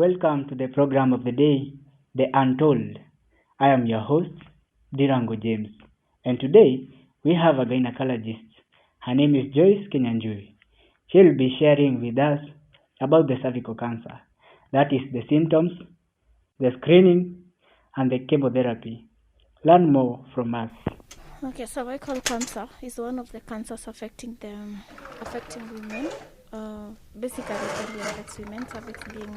Welcome to the program of the day, The Untold. I am your host, Dirango James, and today we have a gynecologist. Her name is Joyce Kenyanjui. She'll be sharing with us about the cervical cancer, that is, the symptoms, the screening, and the chemotherapy. Learn more from us. Okay, cervical cancer is one of the cancers affecting women. Basically, it only affects women, cervix being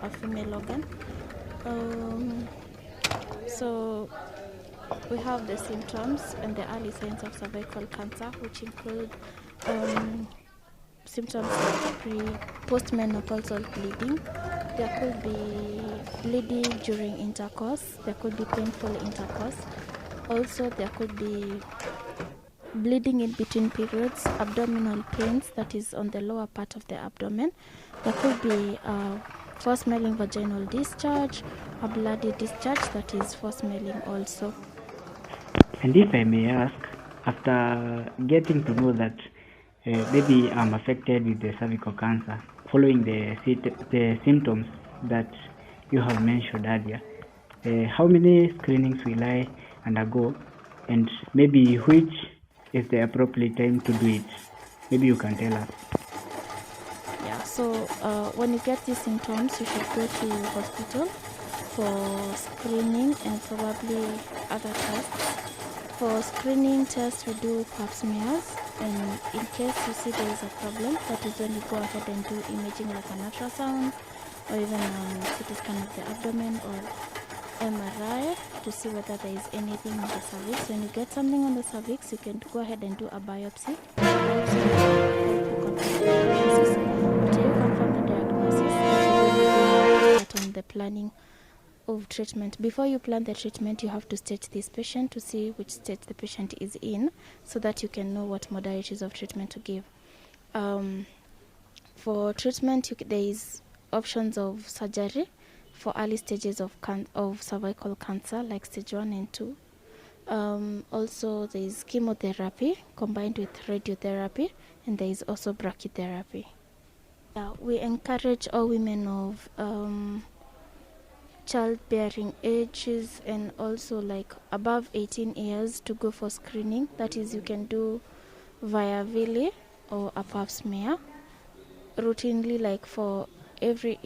a female organ. So we have the symptoms and the early signs of cervical cancer, which include symptoms like postmenopausal bleeding. There could be bleeding during intercourse. There could be painful intercourse. Also, there could be bleeding in between periods, abdominal pains, that is on the lower part of the abdomen. There could be foresmelling vaginal discharge, a bloody discharge, that is foresmelling also. And if I may ask, after getting to know that maybe I'm affected with the cervical cancer, following the symptoms that you have mentioned earlier, how many screenings will I undergo, and maybe which is the appropriate time to do it? Maybe you can tell us. Yeah, so when you get these symptoms, you should go to hospital for screening and probably other tests. For screening tests, we do pap smears, and in case you see there is a problem, that is when you go ahead and do imaging like an ultrasound or even CT scan of the abdomen or MRI to see whether there is anything on the cervix. When you get something on the cervix, you can go ahead and do a biopsy. The biopsy will help you confirm the diagnosis. After you confirm the diagnosis, that is when you start on the planning of treatment. Before you plan the treatment, you have to stage this patient to see which stage the patient is in, so that you can know what modalities of treatment to give. For treatment, there is options of surgery for early stages of cervical cancer, like stage 1 and 2. Also, there is chemotherapy combined with radiotherapy, and there is also brachytherapy. We encourage all women of childbearing ages and also like above 18 years to go for screening. That is, you can do via Vili or a pap smear routinely, like for every